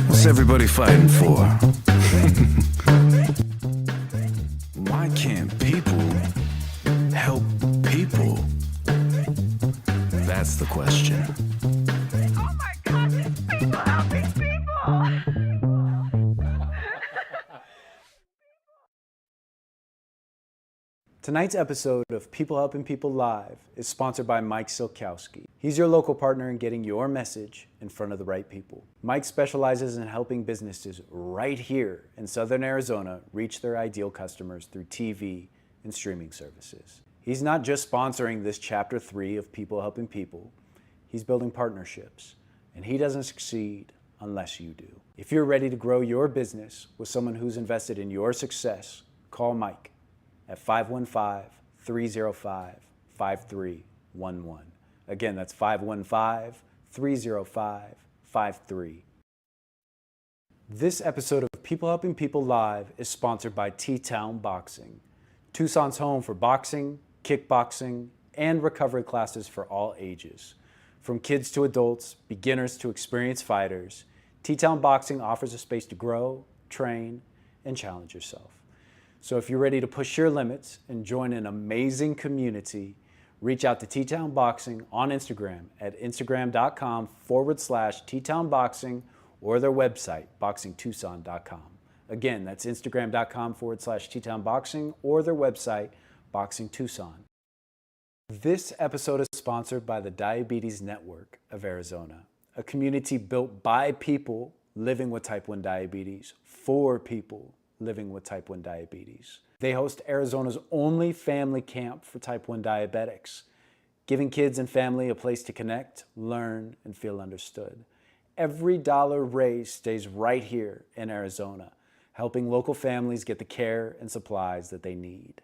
What's everybody fighting for? Why can't people help people? That's the question. Oh my God, it's people helping people! Tonight's episode of People Helping People Live is sponsored by Mike Silkowski. He's your local partner in getting your message in front of the right people. Mike specializes in helping businesses right here in Southern Arizona reach their ideal customers through TV and streaming services. He's not just sponsoring this Chapter 3 of People Helping People, he's building partnerships, and he doesn't succeed unless you do. If you're ready to grow your business with someone who's invested in your success, call Mike at 515-305-5311. Again, that's 515-305-5311. This episode of People Helping People Live is sponsored by T-Town Boxing, Tucson's home for boxing, kickboxing, and recovery classes for all ages. From kids to adults, beginners to experienced fighters, T-Town Boxing offers a space to grow, train, and challenge yourself. So if you're ready to push your limits and join an amazing community, reach out to T-Town Boxing on Instagram at instagram.com/T-Town Boxing or their website, boxingtucson.com. Again, that's instagram.com/T-Town Boxing or their website, Boxing Tucson. This episode is sponsored by the Diabetes Network of Arizona, a community built by people living with type 1 diabetes for people living with type 1 diabetes. They host Arizona's only family camp for type 1 diabetics, giving kids and family a place to connect, learn, and feel understood. Every dollar raised stays right here in Arizona, helping local families get the care and supplies that they need.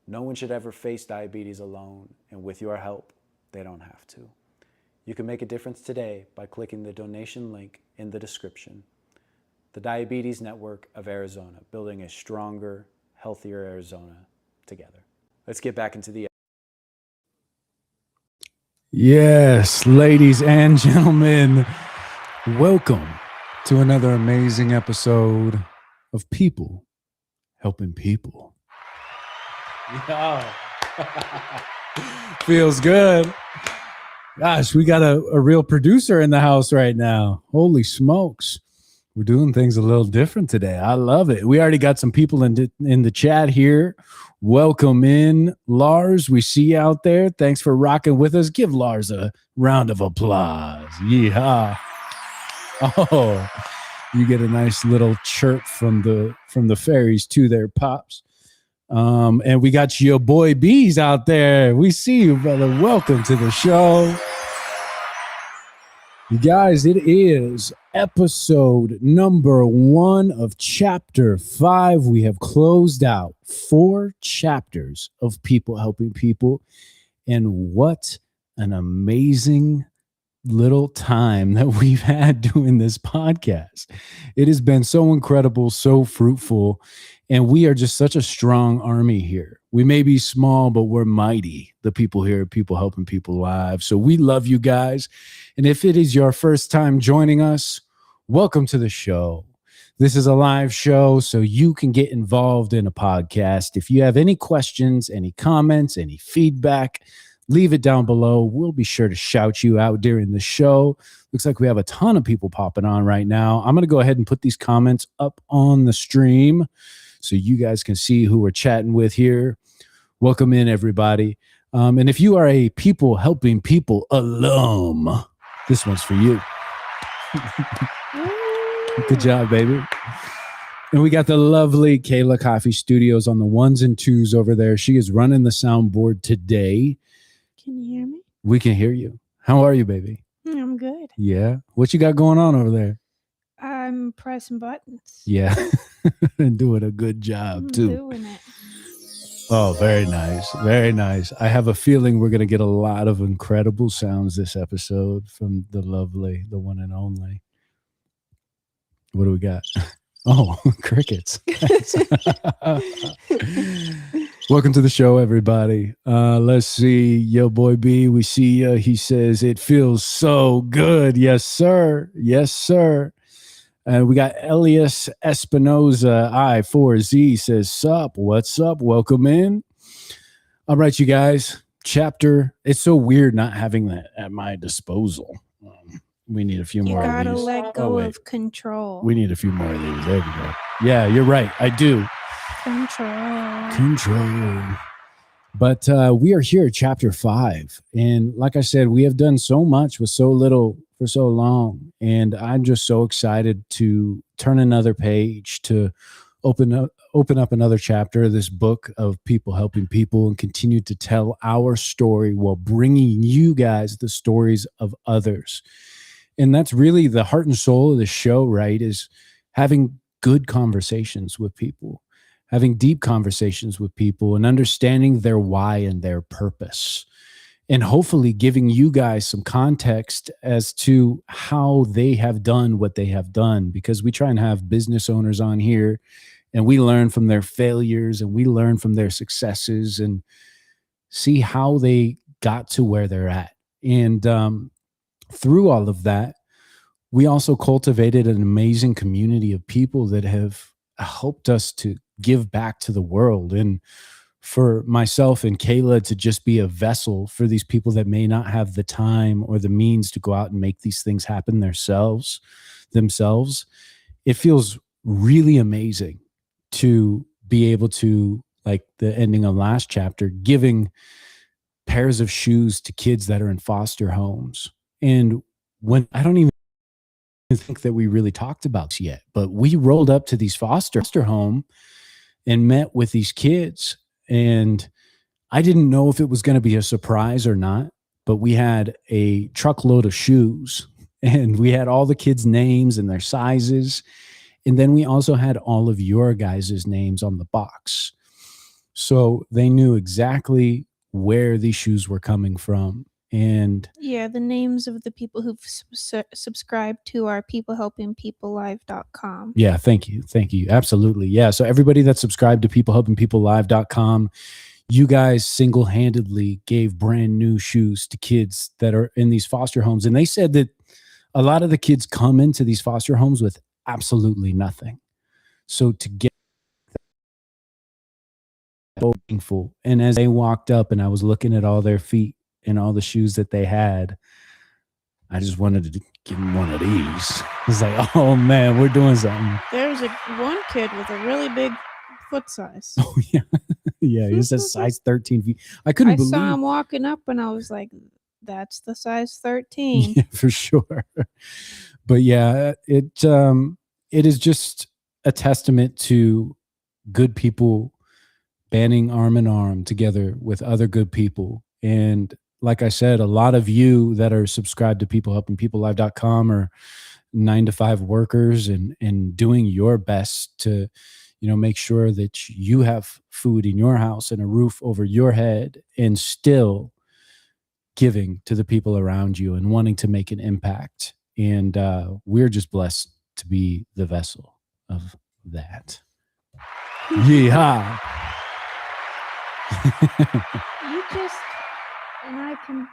No one should ever face diabetes alone, and with your help, they don't have to. You can make a difference today by clicking the donation link in the description. The Diabetes Network of Arizona, building a stronger, healthier Arizona together. Let's get back into the... Yes, ladies and gentlemen, welcome to another amazing episode of People Helping People. Yeah. Feels good. Gosh, we got a real producer in the house right now. Holy smokes. We're doing things a little different today. I love it. We already got some people in the chat here. Welcome in, Lars. We see you out there. Thanks for rocking with us. Give Lars a round of applause. Yeah. Oh, you get a nice little chirp from the fairies too there, Pops. And we got your boy Bees out there. We see you, brother. Welcome to the show. You guys, it is episode number 1 of chapter 5. We have closed out 4 chapters of People Helping People. And what an amazing little time that we've had doing this podcast. It has been so incredible, so fruitful. And we are just such a strong army here. We may be small, but we're mighty. The people here, People Helping People Live. So we love you guys. And if it is your first time joining us, welcome to the show. This is a live show, so you can get involved in a podcast. If you have any questions, any comments, any feedback, leave it down below. We'll be sure to shout you out during the show. Looks like we have a ton of people popping on right now. I'm going to go ahead and put these comments up on the stream so you guys can see who we're chatting with here. Welcome in, everybody. And if you are a People Helping People alum, this one's for you. Good job, baby. And we got the lovely Kayla Coffee Studios on the 1s and 2s over there. She is running the soundboard today. Can you hear me? We can hear you. How are you, baby? I'm good. Yeah. What you got going on over there? I'm pressing buttons. Yeah. Doing a good job, I'm too. doing it. Oh, very nice. Very nice. I have a feeling we're going to get a lot of incredible sounds this episode from the lovely, the one and only. What do we got? Oh, crickets. Welcome to the show, everybody. Let's see. Yo, boy B, we see you. He says, it feels so good. Yes, sir. Yes, sir. And we got Elias Espinoza, I4Z, says, sup, what's up? Welcome in. All right, you guys. Chapter. It's so weird not having that at my disposal. We need a few You more of gotta these. let Oh, go wait. of control. We need a few more of these. There we go. Yeah, you're right. I do. Control. But we are here at chapter 5. And like I said, we have done so much with so little for so long. And I'm just so excited to turn another page, to open up another chapter of this book of people helping people, and continue to tell our story while bringing you guys the stories of others. And that's really the heart and soul of the show, right? Is having good conversations with people, having deep conversations with people, and understanding their why and their purpose, and hopefully giving you guys some context as to how they have done what they have done, because we try and have business owners on here and we learn from their failures and we learn from their successes and see how they got to where they're at. And through all of that, we also cultivated an amazing community of people that have helped us to give back to the world. And for myself and Kayla to just be a vessel for these people that may not have the time or the means to go out and make these things happen themselves, it feels really amazing to be able to, like the ending of last chapter, giving pairs of shoes to kids that are in foster homes. And when I don't even think that we really talked about this yet, but we rolled up to these foster home and met with these kids, and I didn't know if it was going to be a surprise or not, but we had a truckload of shoes and we had all the kids' names and their sizes. And then we also had all of your guys' names on the box. So they knew exactly where these shoes were coming from. And Yeah, the names of the people who've subscribed to our peoplehelpingpeoplelive.com. yeah, thank you. Thank you. Absolutely. Yeah. So everybody that subscribed to peoplehelpingpeoplelive.com, you guys single-handedly gave brand new shoes to kids that are in these foster homes. And they said that a lot of the kids come into these foster homes with absolutely nothing. So to get meaningful. And as they walked up and I was looking at all their feet and all the shoes that they had, I just wanted to give them one of these. It's like, oh man, we're doing something. There's one kid with a really big foot size. Oh yeah. Yeah, he says size 13 feet. I couldn't believe saw him walking up and I was like, that's the size 13. Yeah, for sure. But yeah, it is just a testament to good people banding arm in arm together with other good people. And like I said, a lot of you that are subscribed to peoplehelpingpeoplelive.com are 9-to-5 workers and doing your best to, make sure that you have food in your house and a roof over your head, and still giving to the people around you and wanting to make an impact. And we're just blessed to be the vessel of that. Yeehaw. You just, and I can.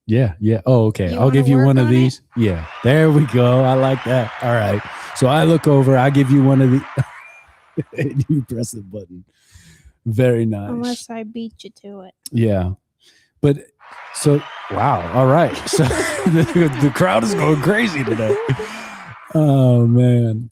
Yeah. Oh, okay. You I'll give wanna you work one of on these. Yeah. There we go. I like that. All right. So I look over, I give you one of the you press the button. Very nice. Unless I beat you to it. Yeah. But so wow. All right. So the crowd is going crazy today. Oh man.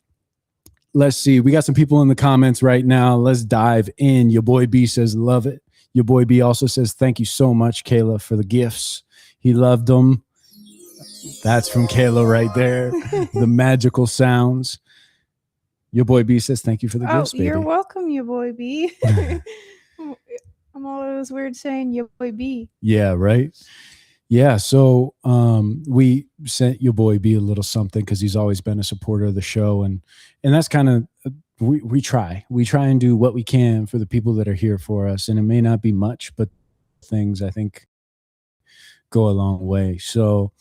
Let's see. We got some people in the comments right now. Let's dive in. Your boy B says, love it. Your boy B also says, thank you so much, Kayla, for the gifts. He loved them. That's from Kayla right there. The magical sounds. Your boy B says, thank you for the gifts, baby. You're welcome, your boy B. I'm always weird saying your boy B. Yeah, right. Yeah, so we sent your boy B a little something because he's always been a supporter of the show, and that's kind of we try and do what we can for the people that are here for us, and it may not be much, but things I think go a long way. So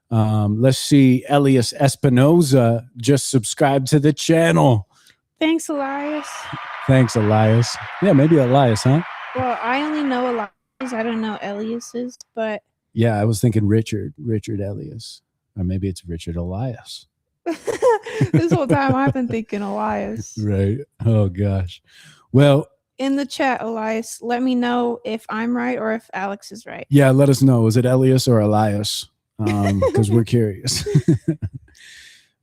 let's see, Elias Espinoza just subscribed to the channel. Thanks, Elias. Thanks, Elias. Yeah, maybe Elias, huh? Well, I only know Elias. I don't know Elias's, but Yeah, I was thinking Richard Elias, or maybe it's Richard Elias. this whole time I've been thinking Elias. Right. Oh gosh. Well, In the chat, Elias, let me know if I'm right or if Alex is right. yeah, let us know. Is it Elias or Elias? Because we're curious.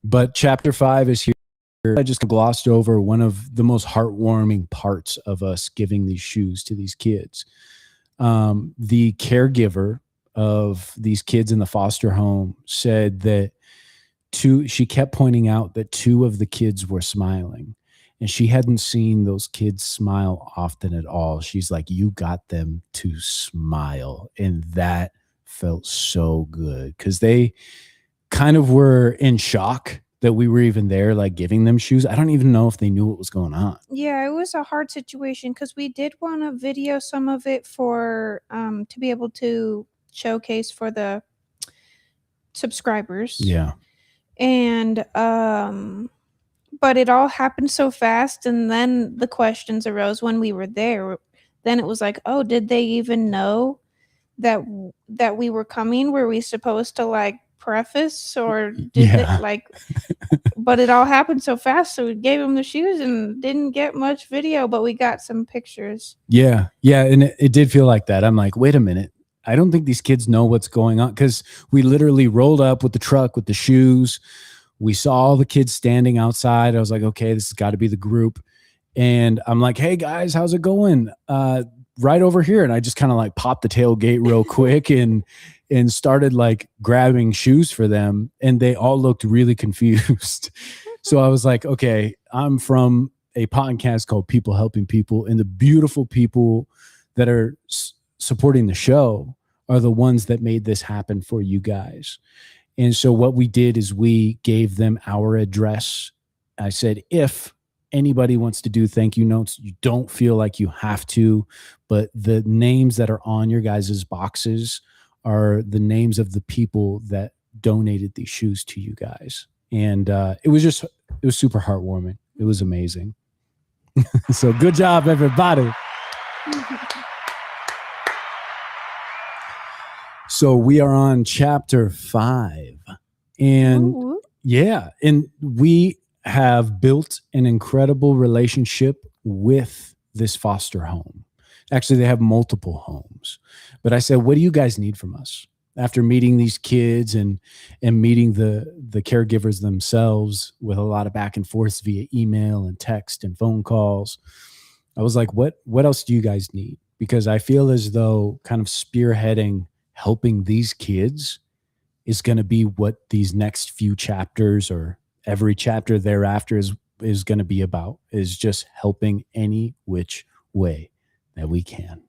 But chapter 5 is here. I just glossed over one of the most heartwarming parts of us giving these shoes to these kids. The caregiver of these kids in the foster home said that she kept pointing out that 2 of the kids were smiling, and she hadn't seen those kids smile often at all. She's like, you got them to smile. And that felt so good because they kind of were in shock that we were even there, like giving them shoes. I don't even know if they knew what was going on. Yeah, it was a hard situation because we did want to video some of it for to be able to showcase for the subscribers. Yeah. And but it all happened so fast, and then the questions arose when we were there. Then it was like, oh, did they even know that we were coming? Were we supposed to like preface, or did Yeah. they, like but it all happened so fast, so we gave them the shoes and didn't get much video, but we got some pictures. Yeah. And it did feel like that. I'm like, wait a minute. I don't think these kids know what's going on, because we literally rolled up with the truck with the shoes. We saw all the kids standing outside. I was like, okay, this has got to be the group. And I'm like, hey guys, how's it going? Right over here. And I just kind of like popped the tailgate real quick and started like grabbing shoes for them. And they all looked really confused. So I was like, okay, I'm from a podcast called People Helping People, and the beautiful people that are supporting the show are the ones that made this happen for you guys. And so what we did is we gave them our address. I said, if anybody wants to do thank you notes, you don't feel like you have to, but the names that are on your guys' boxes are the names of the people that donated these shoes to you guys. And it was super heartwarming. It was amazing. So good job, everybody. So we are on chapter 5, and Ooh. yeah, and we have built an incredible relationship with this foster home. Actually, they have multiple homes, but I said, what do you guys need from us? After meeting these kids and meeting the caregivers themselves with a lot of back and forth via email and text and phone calls, I was like, what else do you guys need? Because I feel as though kind of spearheading helping these kids is going to be what these next few chapters or every chapter thereafter is going to be about, is just helping any which way that we can.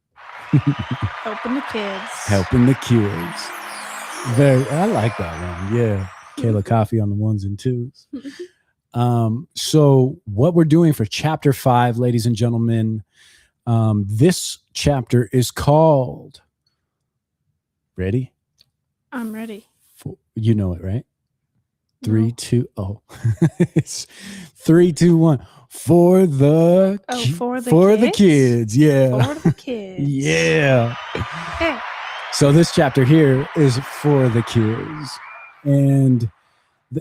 Helping the kids. Helping the kids. I like that one. Yeah. Kayla Coffee on the 1s and 2s. So what we're doing for chapter 5, ladies and gentlemen, this chapter is called, ready? I'm ready. You know it, right? 3, 2, oh. It's 3, 2, 1. For the kids. Yeah. For the kids. Yeah. Hey. So this chapter here is for the kids. And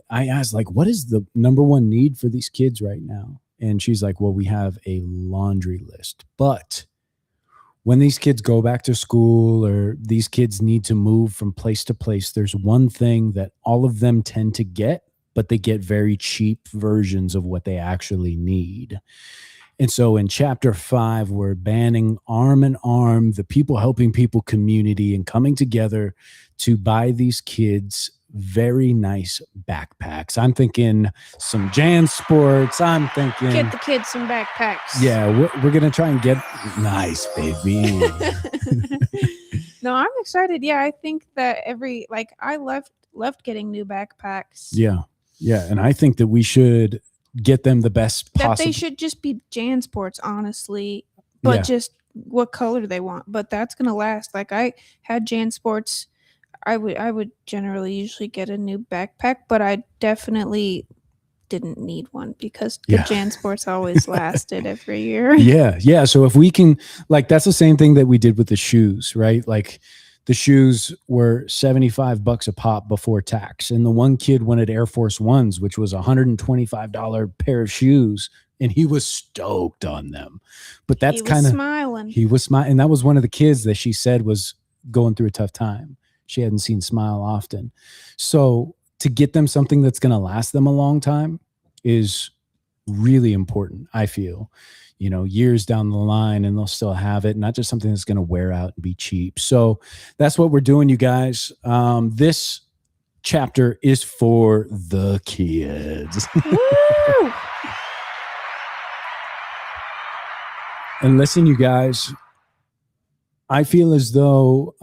I asked, like, what is the number one need for these kids right now? And she's like, well, we have a laundry list. But when these kids go back to school or these kids need to move from place to place, there's one thing that all of them tend to get, but they get very cheap versions of what they actually need. And so in chapter 5, we're banding arm in arm, the People Helping People community, and coming together to buy these kids very nice backpacks. I'm thinking some Jan Sports. I'm thinking Get the kids some backpacks. Yeah, we're gonna try and get nice, baby. No, I'm excited. Yeah, I think that I left getting new backpacks. Yeah, and I think that we should get them the best possible. That they should just be Jan Sports, honestly, but just what color they want. But that's gonna last. Like I had Jan Sports. I would generally usually get a new backpack, but I definitely didn't need one because Yeah. the JanSports always lasted every year. Yeah. So if we can, like, that's the same thing that we did with the shoes, right? Like the shoes were $75 a pop before tax. And the one kid wanted Air Force Ones, which was $125 pair of shoes. And he was stoked on them. But that's He was kind of, smiling. he was smiling. And that was one of the kids that she said was going through a tough time. She hadn't seen Smile often. So to get them something that's going to last them a long time is really important, I feel, years down the line, and they'll still have it, not just something that's going to wear out and be cheap. So that's what we're doing, you guys. This chapter is for the kids. Woo! And listen, you guys, I feel as though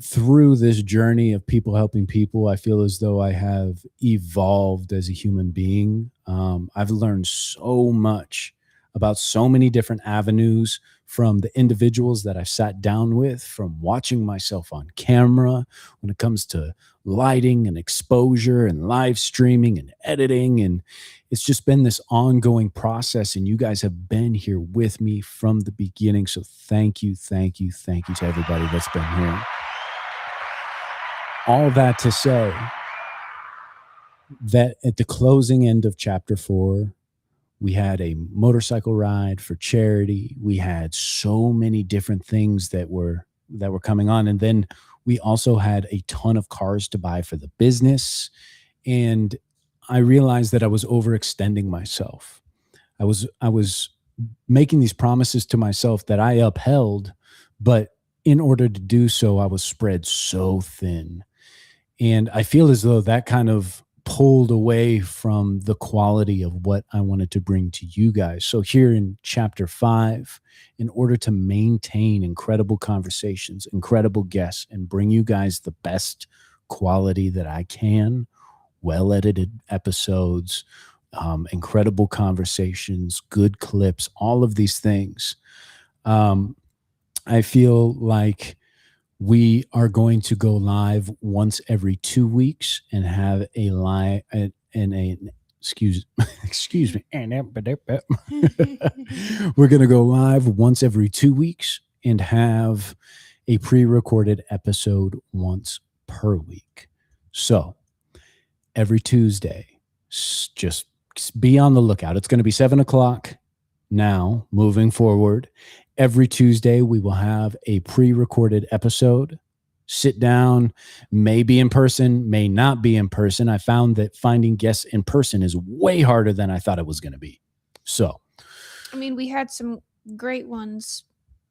through this journey of people helping people, I feel as though I have evolved as a human being. I've learned so much about so many different avenues from the individuals that I've sat down with, from watching myself on camera when it comes to lighting and exposure and live streaming and editing. And it's just been this ongoing process. And you guys have been here with me from the beginning. So thank you to everybody that's been here. All that to say that at the closing end of chapter 4, we had a motorcycle ride for charity. We had so many different things that were coming on. And then we also had a ton of cars to buy for the business. And I realized that I was overextending myself. I was making these promises to myself that I upheld, but in order to do so, I was spread so thin. And I feel as though that kind of pulled away from the quality of what I wanted to bring to you guys. So here in chapter 5, in order to maintain incredible conversations, incredible guests, and bring you guys the best quality that I can, well-edited episodes, incredible conversations, good clips, all of these things, I feel like we are going to go live once every 2 weeks and have a live excuse me. We're going to go live once every 2 weeks and have a pre-recorded episode once per week. So every Tuesday, just be on the lookout. It's going to be 7:00 now, moving forward. Every Tuesday, we will have a pre-recorded episode. Sit down, may be in person, may not be in person. I found that finding guests in person is way harder than I thought it was going to be. So, I mean, we had some great ones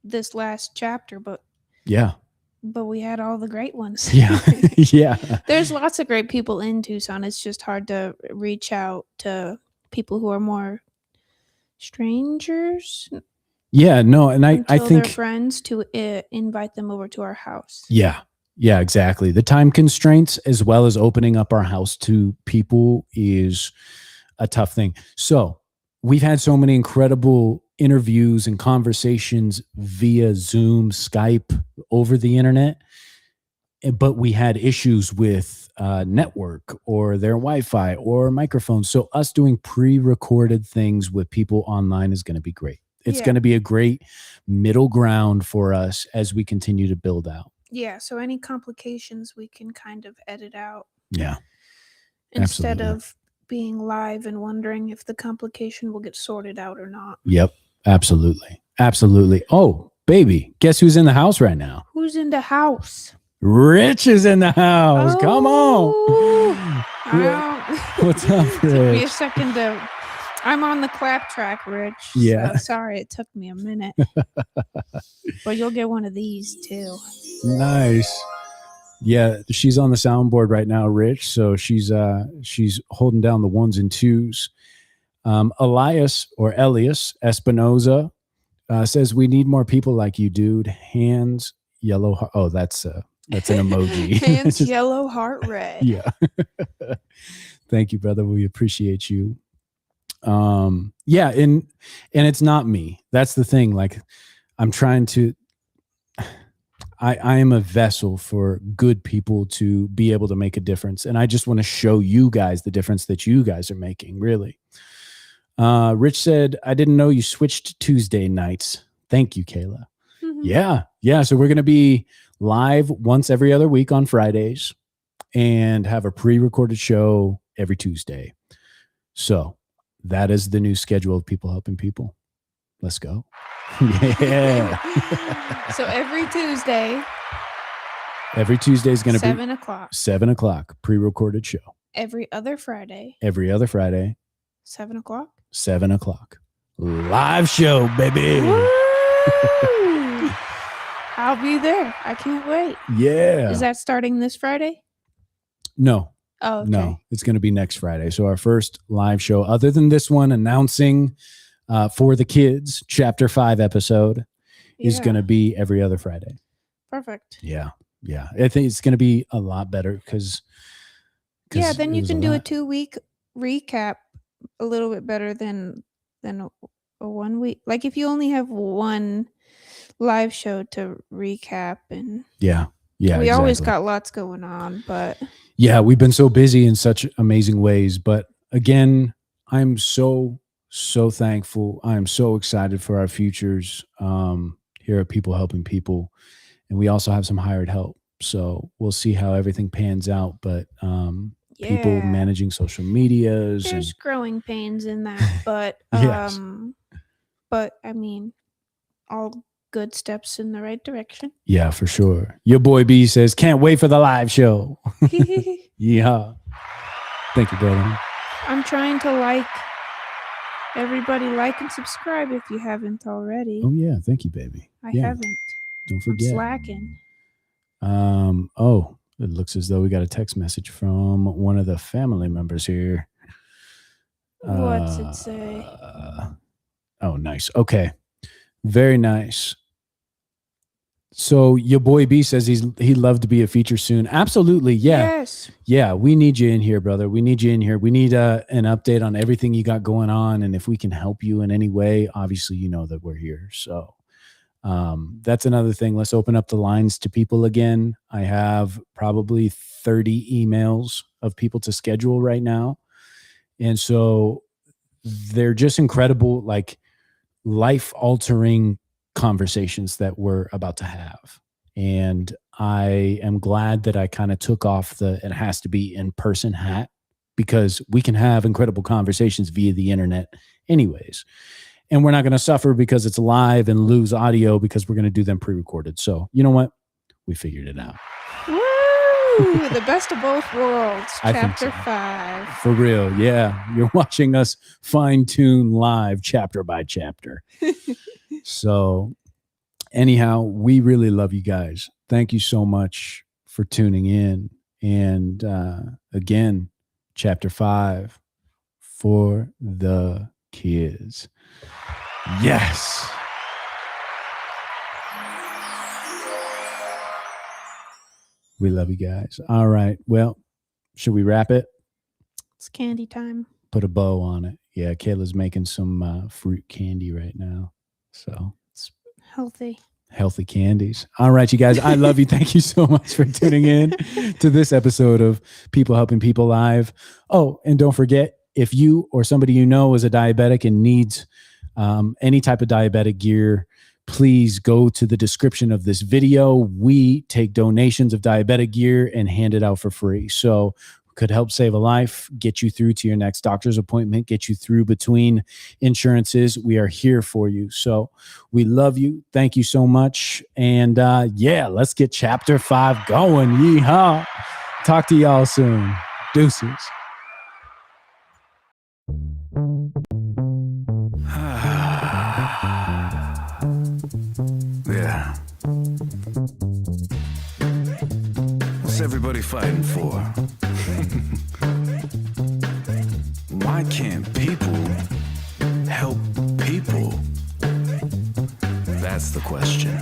this last chapter, but we had all the great ones. Yeah. There's lots of great people in Tucson. It's just hard to reach out to people who are more strangers. Yeah, no, and I think they're friends to invite them over to our house. Yeah, exactly. The time constraints as well as opening up our house to people is a tough thing. So we've had so many incredible interviews and conversations via Zoom, Skype, over the internet, but we had issues with network or their Wi-Fi or microphones. So us doing pre-recorded things with people online is going to be great. It's going to be a great middle ground for us as we continue to build out. Yeah, so any complications we can kind of edit out. Yeah. Instead of being live and wondering if the complication will get sorted out or not. Yep. Absolutely. Oh, baby, guess who's in the house right now? Who's in the house? Rich is in the house. Oh, Come on. What's up, Rich? Took me a second to... I'm on the clap track, Rich. Yeah. So sorry it took me a minute. But you'll get one of these too. Nice. Yeah, she's on the soundboard right now, Rich. So she's holding down the 1s and 2s. Elias Espinoza says, "We need more people like you, dude. Hands yellow heart." Oh, that's an emoji. Hands yellow, heart red. Yeah. Thank you, brother. We appreciate you. Yeah, and it's not me. That's the thing. Like, I'm I am a vessel for good people to be able to make a difference. And I just want to show you guys the difference that you guys are making, really. Rich said, I didn't know you switched Tuesday nights. Thank you, Kayla. Yeah. So we're going to be live once every other week on Fridays and have a pre-recorded show every Tuesday. So that is the new schedule of People Helping People. Let's go. Yeah. So every Tuesday. Every Tuesday is going to be 7 o'clock. 7 o'clock, pre-recorded show. Every other Friday. 7 o'clock. 7 o'clock. Live show, baby. Woo! I'll be there. I can't wait. Yeah. Is that starting this Friday? No. Oh, okay. No, it's going to be next Friday. So our first live show, other than this one, announcing for the kids, Chapter 5 episode is going to be every other Friday. Perfect. Yeah. I think it's going to be a lot better because then you can do a 2-week recap a little bit better than a 1 week. Like if you only have one live show to recap and we always got lots going on, but we've been so busy in such amazing ways. But again, I'm so thankful. I'm so excited for our futures here at People Helping People. And we also have some hired help. So we'll see how everything pans out. But people managing social medias. There's growing pains in that. But but I mean, all good steps in the right direction. Yeah, for sure. Your boy B says, can't wait for the live show. Yeah. Thank you, brother. I'm trying to everybody like and subscribe if you haven't already. Oh yeah, thank you, baby. I haven't. Don't forget. I'm slacking. It looks as though we got a text message from one of the family members here. What's it say? Oh, nice. Okay. Very nice. So your boy B says he'd love to be a feature soon. Absolutely. Yeah. Yes. Yeah. We need you in here, brother. We need you in here. We need an update on everything you got going on. And if we can help you in any way, obviously, you know that we're here. So that's another thing. Let's open up the lines to people again. I have probably 30 emails of people to schedule right now. And so they're just incredible, like life-altering conversations that we're about to have. And I am glad that I kind of took off it has to be in-person hat, because we can have incredible conversations via the internet anyways. And we're not going to suffer because it's live and lose audio because we're going to do them pre-recorded. So you know what? We figured it out. Woo! The best of both worlds. Chapter 5. For real. Yeah. You're watching us fine-tune live chapter by chapter. So anyhow, we really love you guys. Thank you so much for tuning in. And again, chapter 5 for the kids. Yes. We love you guys. All right. Well, should we wrap it? It's candy time. Put a bow on it. Yeah, Kayla's making some fruit candy right now. So it's healthy candies. All right, you guys. I love you. Thank you so much for tuning in to this episode of People Helping People Live. Oh, and don't forget, if you or somebody you know is a diabetic and needs any type of diabetic gear, please go to the description of this video. We take donations of diabetic gear and hand it out for free. So could help save a life, get you through to your next doctor's appointment, get you through between insurances. We are here for you. So we love you. Thank you so much. And let's get chapter 5 going. Yeehaw. Talk to y'all soon. Deuces. Yeah. What's everybody fighting for? Why can't people help people? That's the question.